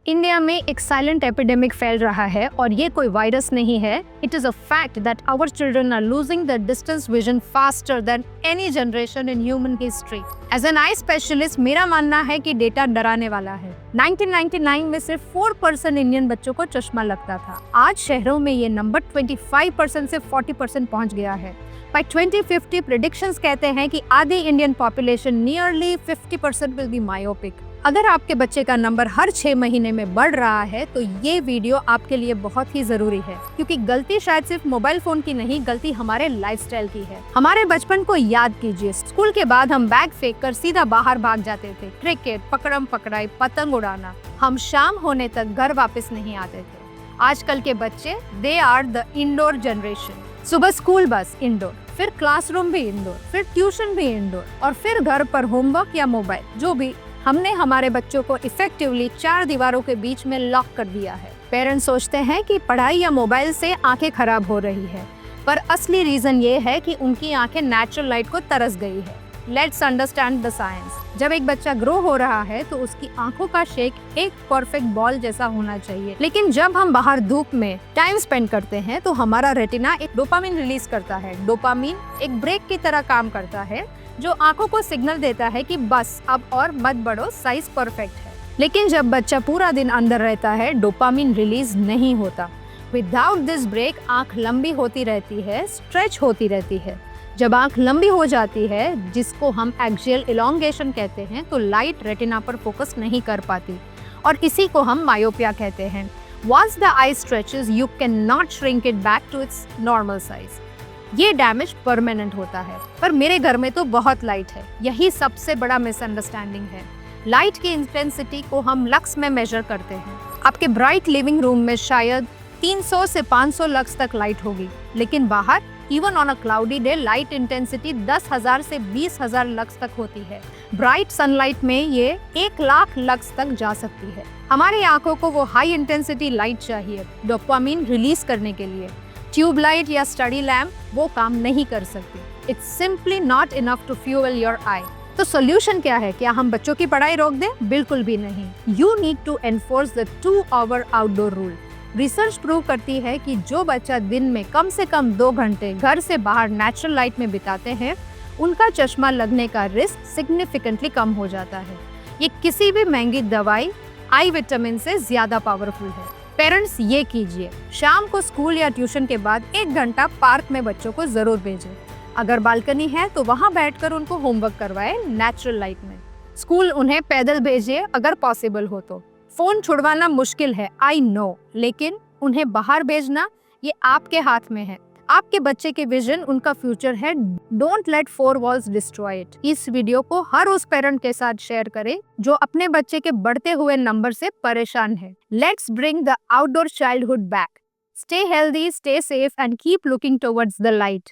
India में एक silent epidemic फैल रहा है और ये कोई वायरस नहीं है. It is a fact that our children are losing the distance vision faster than any generation in human history. As an eye specialist मेरा मानना है कि डेटा डराने वाला है. 1999 में सिर्फ 4% इंडियन बच्चों को चश्मा लगता था. आज शहरों में ये नंबर 25% से 40% पहुंच गया है. By 2050 प्रेडिक्शंस कहते हैं कि आधी Indian population nearly 50% will be myopic. अगर आपके बच्चे का नंबर हर 6 महीने में बढ़ रहा है तो ये वीडियो आपके लिए बहुत ही जरूरी है, क्योंकि गलती शायद सिर्फ मोबाइल फोन की नहीं, गलती हमारे लाइफस्टाइल की है. हमारे बचपन को याद कीजिए. स्कूल के बाद हम बैग फेंक कर सीधा बाहर भाग जाते थे. क्रिकेट, पकड़म पकड़ाई, पतंग उड़ाना. हम शाम होने तक घर वापस नहीं आते थे. आजकल के बच्चे they are the indoor generation. सुबह स्कूल बस इंडोर, फिर क्लासरूम भी इंडोर, फिर ट्यूशन भी इंडोर, और फिर घर पर होमवर्क या मोबाइल, जो भी. हमने हमारे बच्चों को इफेक्टिवली 4 दीवारों के बीच में लॉक कर दिया है. पेरेंट्स सोचते हैं कि पढ़ाई या मोबाइल से आंखें खराब हो रही है, पर असली रीजन ये है कि उनकी आंखें नेचुरल लाइट को तरस गई है. Let's understand the science. जब एक बच्चा ग्रो हो रहा है तो उसकी आंखों का शेप एक परफेक्ट बॉल जैसा होना चाहिए. लेकिन जब हम बाहर धूप में टाइम स्पेंड करते हैं तो हमारा रेटिना एक डोपामिन रिलीज करता है. डोपामिन एक ब्रेक की तरह काम करता है, जो आंखों को सिग्नल देता है कि बस अब और मत बढ़ो, साइज परफेक्ट है. लेकिन जब बच्चा पूरा दिन अंदर रहता है, डोपामिन रिलीज नहीं होता. विदाउट दिस ब्रेक आंख लंबी होती रहती है, स्ट्रेच होती रहती है. जब आंख लंबी हो जाती है, जिसको हम एक्सियल इलॉन्गेशन कहते हैं, तो लाइट रेटिना पर फोकस नहीं कर पाती, और इसी को हम मायोपिया कहते हैं. Once the eye stretches, you cannot shrink it back to its normal size. ये डैमेज परमानेंट होता है. पर मेरे घर में तो बहुत लाइट है. यही सबसे बड़ा मिसअंडरस्टैंडिंग है. लाइट की इंटेंसिटी को हम लक्स में मेजर करते हैं. आपके ब्राइट लिविंग रूम में शायद 300 से 500 लक्स तक लाइट होगी, लेकिन बाहर even on a cloudy day light intensity 10,000 से 20,000 लक्स तक होती है. ब्राइट सनलाइट में ये 1 लाख लक्स तक जा सकती है. हमारी आंखों को वो हाई इंटेंसिटी लाइट चाहिए डोपामिन रिलीज करने के लिए. ट्यूबलाइट या स्टडी लैम्प वो काम नहीं कर सकती. It's simply not enough to fuel your eye. तो सोल्यूशन क्या है? क्या हम बच्चों की पढ़ाई रोक दें? बिल्कुल भी नहीं. You need to enforce the 2 hour outdoor rule. Research prove करती है कि जो बच्चा दिन में कम से कम 2 घंटे घर से बाहर नेचुरल लाइट में बिताते हैं, उनका चश्मा लगने का रिस्क सिग्निफिकेंटली कम हो जाता है. ये किसी भी महंगी दवाई आई विटामिन से ज्यादा पावरफुल है. पेरेंट्स ये कीजिए, शाम को स्कूल या ट्यूशन के बाद 1 घंटा पार्क में बच्चों को जरूर भेजें. अगर बालकनी है तो वहाँ बैठकर उनको होमवर्क करवाएं नेचुरल लाइट में. स्कूल उन्हें पैदल भेजिए अगर पॉसिबल हो तो. फोन छुड़वाना मुश्किल है, आई नो, लेकिन उन्हें बाहर भेजना ये आपके हाथ में है. आपके बच्चे के विजन उनका फ्यूचर है. Don't let 4 walls destroy it. इस वीडियो को हर उस पेरेंट के साथ शेयर करें जो अपने बच्चे के बढ़ते हुए नंबर से परेशान है. Let's bring the outdoor childhood back. Stay healthy, stay safe and keep looking towards the light.